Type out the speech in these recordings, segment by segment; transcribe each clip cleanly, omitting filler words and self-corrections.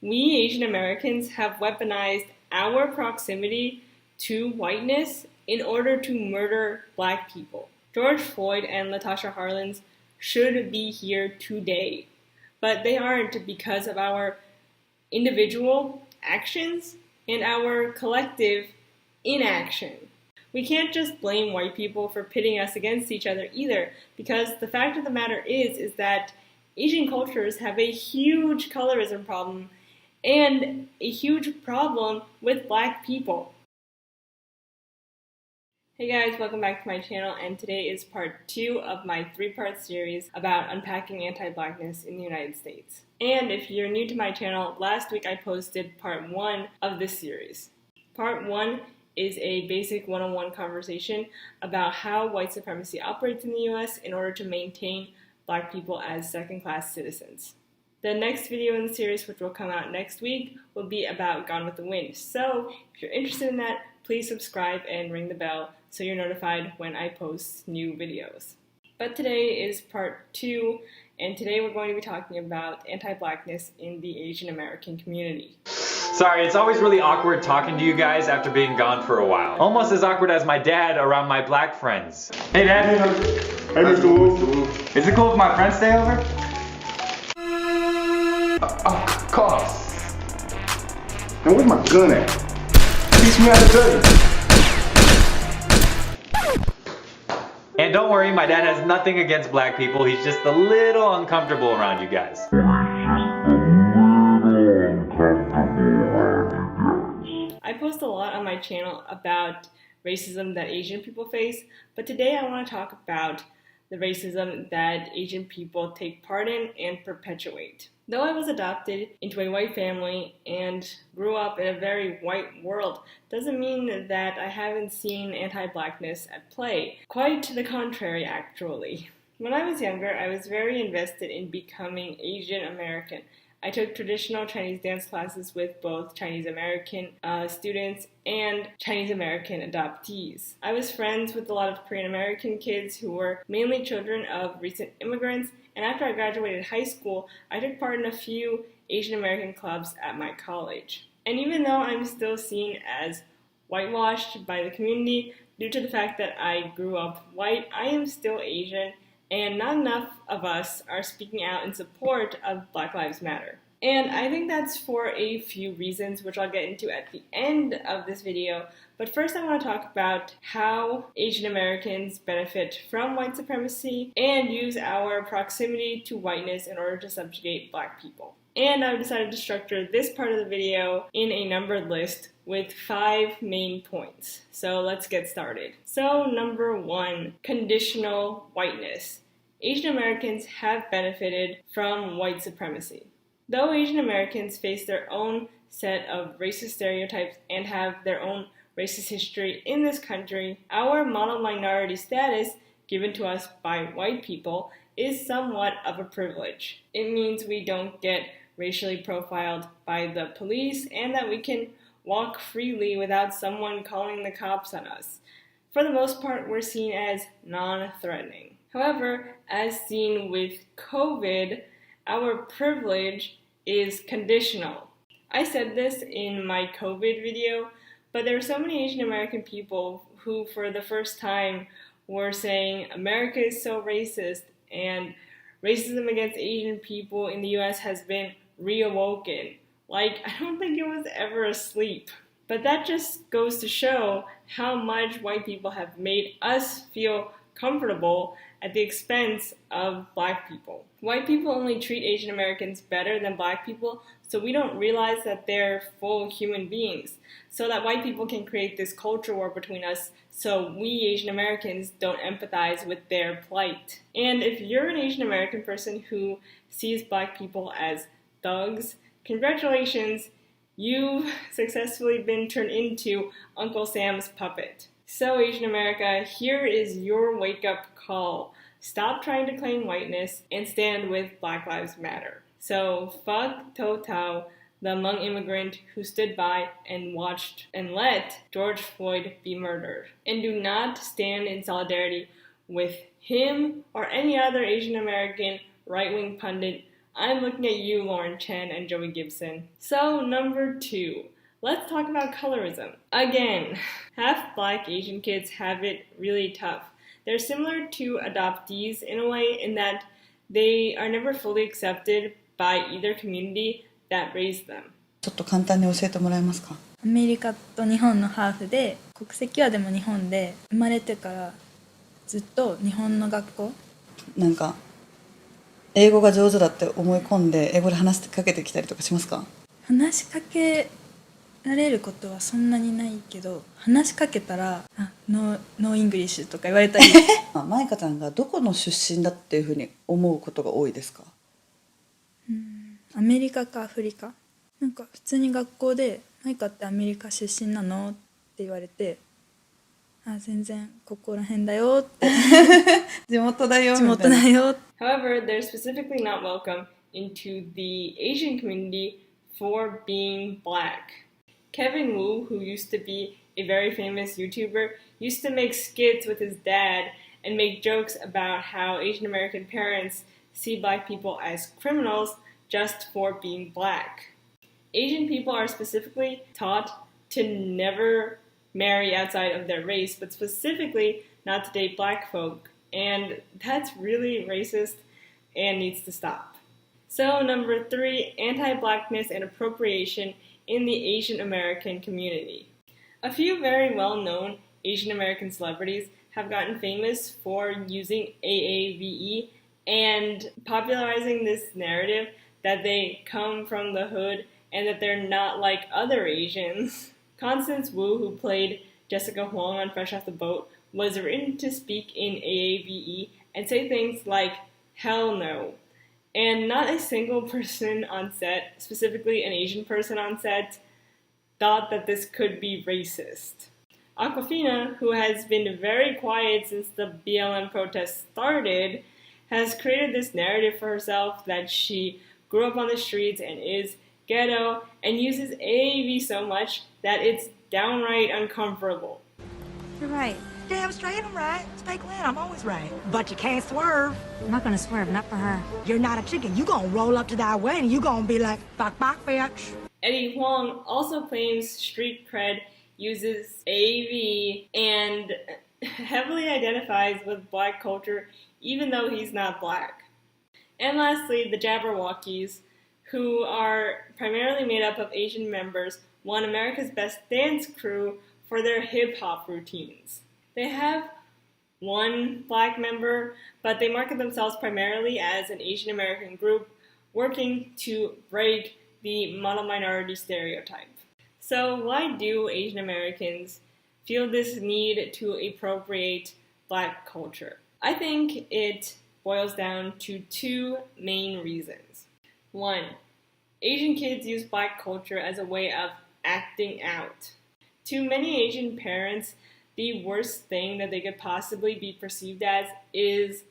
We Asian Americans have weaponized our proximity to whiteness in order to murder Black people. George Floyd and Latasha Harlins should be here today, but they aren't because of our individual actions and our collective inaction. We can't just blame white people for pitting us against each other either, because the fact of the matter is that Asian cultures have a huge colorism problem and a huge problem with Black people. Hey guys, welcome back to my channel, and today is part 2 of my 3-part series about unpacking anti-Blackness in the United States. And if you're new to my channel, last week I posted part 1 of this series. Part 1 is a basic one-on-one conversation about how white supremacy operates in the US in order to maintain Black people as second-class citizens. The next video in the series, which will come out next week, will be about Gone with the Wind. So if you're interested in that, please subscribe and ring the bell so you're notified when I post new videos. But today is part 2, and today we're going to be talking about anti-Blackness in the Asian American community. Sorry, it's always really awkward talking to you guys after being gone for a while. Almost as awkward as my dad around my Black friends. Hey Dad! Hey Mr. Wu. Is it cool if my friends stay over? Of course. Now where's my gun at? Teach me how to do it. And don't worry, my dad has nothing against Black people. He's just a little uncomfortable around you guys. I post a lot on my channel about racism that Asian people face, but today I want to talk about the racism that Asian people take part in and perpetuate. Though I was adopted into a white family and grew up in a very white world, doesn't mean that I haven't seen anti-Blackness at play. Quite to the contrary, actually. When I was younger, I was very invested in becoming Asian American. I took traditional Chinese dance classes with both Chinese American students and Chinese American adoptees. I was friends with a lot of Korean American kids who were mainly children of recent immigrants, and after I graduated high school, I took part in a few Asian American clubs at my college. And even though I'm still seen as whitewashed by the community due to the fact that I grew up white, I am still Asian, and not enough of us are speaking out in support of Black Lives Matter. And I think that's for a few reasons, which I'll get into at the end of this video. But first I want to talk about how Asian Americans benefit from white supremacy and use our proximity to whiteness in order to subjugate Black people. And I've decided to structure this part of the video in a numbered list with 5 main points. So let's get started. So number 1, conditional whiteness. Asian Americans have benefited from white supremacy. Though Asian Americans face their own set of racist stereotypes and have their own racist history in this country, our model minority status given to us by white people is somewhat of a privilege. It means we don't get racially profiled by the police and that we can walk freely without someone calling the cops on us. For the most part, we're seen as non-threatening. However, as seen with COVID, our privilege is conditional. I said this in my COVID video, but there are so many Asian American people who for the first time were saying America is so racist and racism against Asian people in the US has been reawoken. Like, I don't think it was ever asleep. But that just goes to show how much white people have made us feel comfortable at the expense of Black people. White people only treat Asian Americans better than Black people, so we don't realize that they're full human beings. So that white people can create this culture war between us, so we Asian Americans don't empathize with their plight. And if you're an Asian American person who sees Black people as thugs, congratulations, you've successfully been turned into Uncle Sam's puppet. So Asian America, here is your wake-up call. Stop trying to claim whiteness and stand with Black Lives Matter. So fuck Tou Tou, the Hmong immigrant who stood by and watched and let George Floyd be murdered. And do not stand in solidarity with him or any other Asian American right-wing pundit I'm looking at you, Lauren Chen and Joey Gibson. So, number 2. Let's talk about colorism. Again, half Black Asian kids have it really tough. They're similar to adoptees in a way in that they are never fully accepted by either community that raised them. ちょっと簡単に教えてもらえますか？アメリカと日本のハーフで、国籍はでも日本で、生まれてからずっと日本の学校。なんか英語が上手だって思い込んで英語で話しかけてきたりとかしますか？話しかけられることはそんなにないけど、話しかけたらノーイングリッシュとか言われたりマイカちゃんがどこの出身だっていうふうに思うことが多いですか？アメリカかアフリカ。なんか普通に学校でマイカってアメリカ出身なのって言われて、全然ここら辺だよって地元だよみたいな。地元だよ。 However, they're specifically not welcome into the Asian community for being Black. Kevin Wu, who used to be a very famous YouTuber, used to make skits with his dad and make jokes about how Asian American parents see Black people as criminals just for being Black. Asian people are specifically taught to never marry outside of their race, but specifically not to date Black folk, and that's really racist and needs to stop. So, number 3, anti-Blackness and appropriation in the Asian American community. A few very well-known Asian American celebrities have gotten famous for using AAVE and popularizing this narrative that they come from the hood and that they're not like other Asians. Constance Wu, who played Jessica Huang on Fresh Off the Boat, was written to speak in AAVE and say things like, hell no. And not a single person on set, specifically an Asian person on set, thought that this could be racist. Aquafina, who has been very quiet since the BLM protests started, has created this narrative for herself that she grew up on the streets and is ghetto, and uses AAV so much that it's downright uncomfortable. You're right. Damn straight I'm right. It's fake land, I'm always right. But you can't swerve. I'm not gonna swerve, not for her. You're not a chicken. You gonna roll up to that way and you gonna be like, bok bok bitch. Eddie Huang also claims street cred, uses AAV, and heavily identifies with Black culture even though he's not Black. And lastly, the Jabberwockies, who are primarily made up of Asian members, won America's Best Dance Crew for their hip-hop routines. They have one Black member, but they market themselves primarily as an Asian American group working to break the model minority stereotype. So why do Asian Americans feel this need to appropriate Black culture? I think it boils down to 2 main reasons. 1. Asian kids use Black culture as a way of acting out. To many Asian parents, the worst thing that they could possibly be perceived as is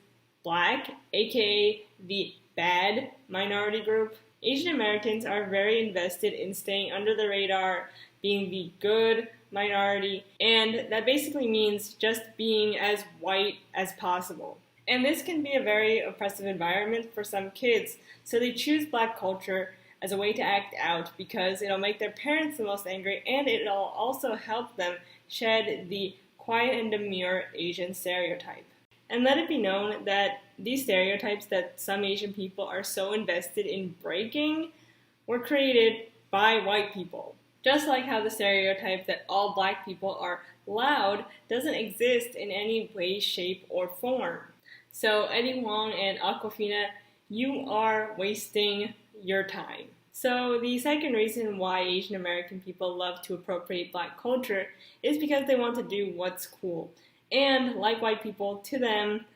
Black, aka the bad minority group. Asian Americans are very invested in staying under the radar, being the good minority, and that basically means just being as white as possible. And this can be a very oppressive environment for some kids, so they choose Black culture as a way to act out because it'll make their parents the most angry and it'll also help them shed the quiet and demure Asian stereotype. And let it be known that these stereotypes that some Asian people are so invested in breaking were created by white people. Just like how the stereotype that all Black people are loud doesn't exist in any way, shape, or form. So Eddie Huang and Aquafina, you are wasting your time. So the second reason why Asian American people love to appropriate Black culture is because they want to do what's cool. And like white people, to them,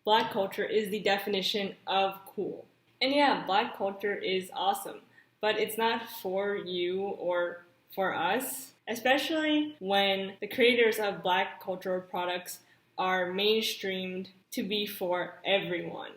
Black culture is the definition of cool. And yeah, Black culture is awesome, but it's not for you or for us, especially when the creators of Black cultural products are mainstreamed to be for everyone.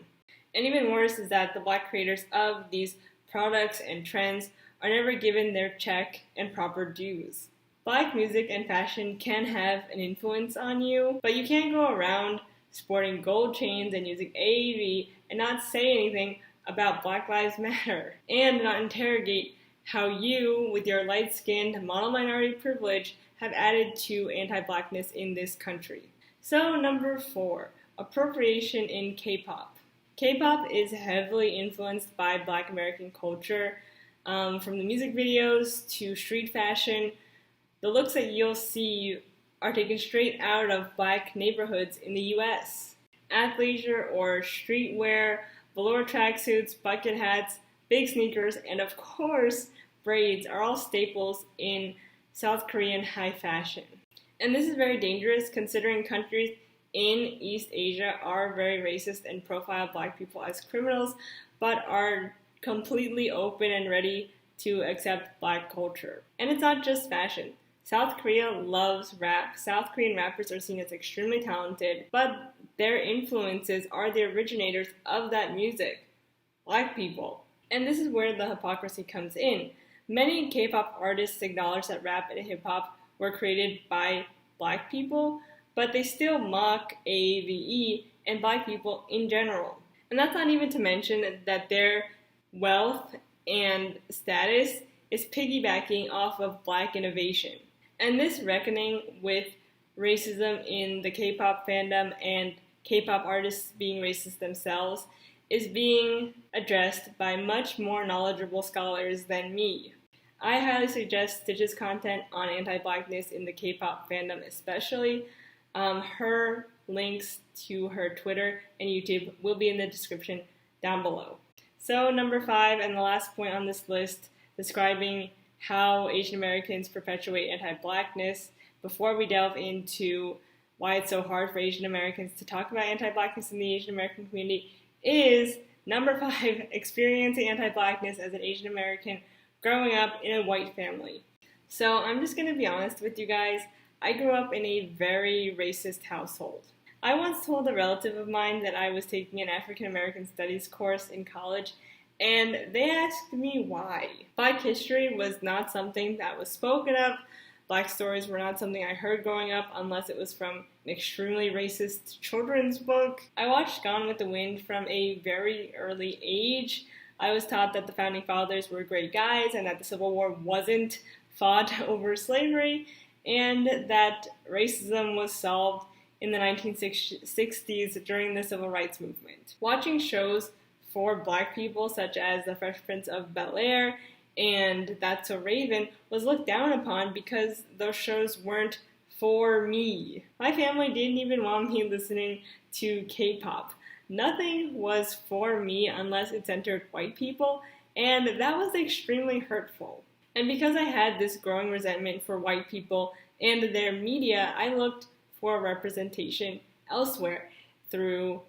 And even worse is that the Black creators of these products and trends are never given their check and proper dues. Black music and fashion can have an influence on you, but you can't go around sporting gold chains and using AAV and not say anything about Black Lives Matter and not interrogate how you, with your light-skinned mono-minority privilege, have added to anti-Blackness in this country. So number 4, appropriation in K-pop. K-pop is heavily influenced by Black American culture, from the music videos to street fashion. The looks that you'll see are taken straight out of Black neighborhoods in the US. Athleisure or streetwear, velour tracksuits, bucket hats, big sneakers, and of course, braids are all staples in South Korean high fashion. And this is very dangerous considering countries in East Asia are very racist and profile Black people as criminals, but are completely open and ready to accept Black culture. And it's not just fashion. South Korea loves rap. South Korean rappers are seen as extremely talented, but their influences are the originators of that music, Black people. And this is where the hypocrisy comes in. Many K-pop artists acknowledge that rap and hip-hop were created by Black people, but they still mock AAVE and Black people in general. And that's not even to mention that their wealth and status is piggybacking off of Black innovation. And this reckoning with racism in the K-pop fandom and K-pop artists being racist themselves is being addressed by much more knowledgeable scholars than me. I highly suggest Stitch's content on anti-Blackness in the K-pop fandom especially. Her links to her Twitter and YouTube will be in the description down below. So number 5, and the last point on this list, describing how Asian Americans perpetuate anti-Blackness. Before we delve into why it's so hard for Asian Americans to talk about anti-Blackness in the Asian American community, is number 5, experiencing anti-Blackness as an Asian American growing up in a white family. So I'm just going to be honest with you guys. I grew up in a very racist household. I once told a relative of mine that I was taking an African American Studies course in college, and they asked me why. Black history was not something that was spoken of. Black stories were not something I heard growing up unless it was from an extremely racist children's book. I watched Gone with the Wind from a very early age. I was taught that the Founding Fathers were great guys and that the Civil War wasn't fought over slavery, and that racism was solved in the 1960s during the Civil Rights Movement. Watching shows for Black people such as The Fresh Prince of Bel-Air and That's So Raven was looked down upon because those shows weren't for me. My family didn't even want me listening to K-pop. Nothing was for me unless it centered white people, and that was extremely hurtful. And because I had this growing resentment for white people and their media, I looked for representation elsewhere through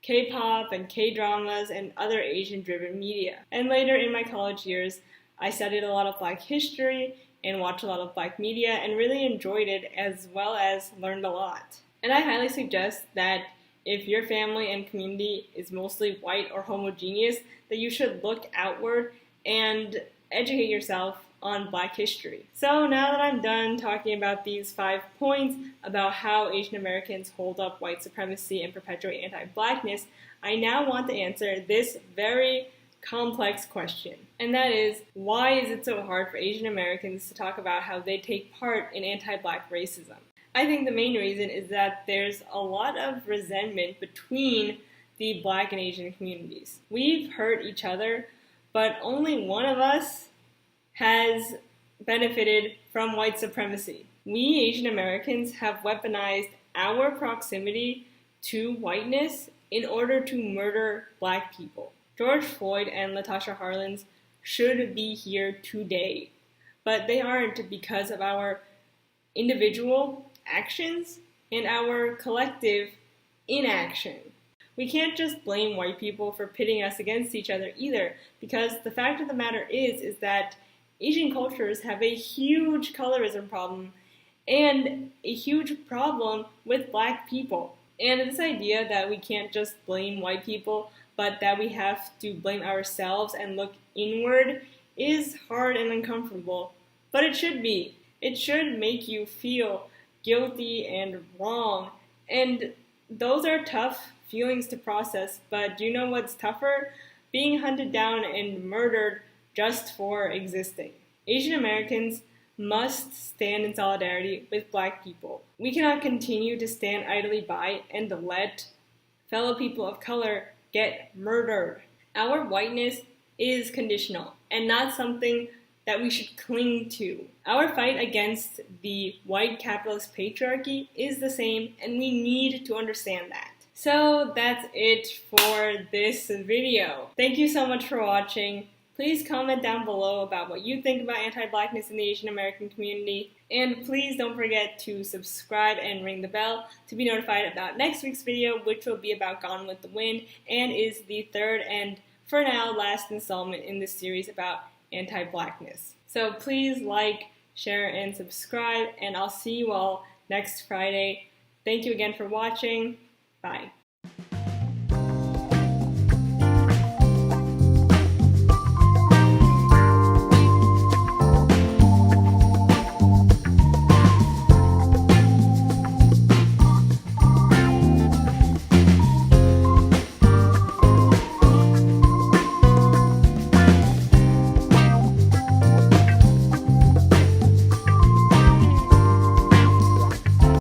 K-pop and K-dramas and other Asian-driven media. And later in my college years, I studied a lot of Black history and watched a lot of Black media and really enjoyed it, as well as learned a lot. And I highly suggest that if your family and community is mostly white or homogeneous, that you should look outward and educate yourself on Black history. So now that I'm done talking about these 5 points about how Asian Americans hold up white supremacy and perpetuate anti-Blackness, I now want to answer this very complex question. And that is, why is it so hard for Asian Americans to talk about how they take part in anti-Black racism? I think the main reason is that there's a lot of resentment between the Black and Asian communities. We've hurt each other, but only one of us has benefited from white supremacy. We Asian Americans have weaponized our proximity to whiteness in order to murder Black people. George Floyd and Latasha Harlins should be here today, but they aren't because of our individual actions and our collective inaction. We can't just blame white people for pitting us against each other either, because the fact of the matter is that Asian cultures have a huge colorism problem and a huge problem with Black people. And this idea that we can't just blame white people, but that we have to blame ourselves and look inward is hard and uncomfortable. But it should be. It should make you feel guilty and wrong. And those are tough feelings to process, but do you know what's tougher? being hunted down and murdered just for existing. Asian Americans must stand in solidarity with Black people. We cannot continue to stand idly by and let fellow people of color get murdered. Our whiteness is conditional and not something that we should cling to. Our fight against the white capitalist patriarchy is the same, and we need to understand that. So that's it for this video. Thank you so much for watching. Please comment down below about what you think about anti-Blackness in the Asian American community. And please don't forget to subscribe and ring the bell to be notified about next week's video, which will be about Gone with the Wind and is the third and, for now, last installment in this series about anti-Blackness. So please like, share, and subscribe, and I'll see you all next Friday. Thank you again for watching. Bye.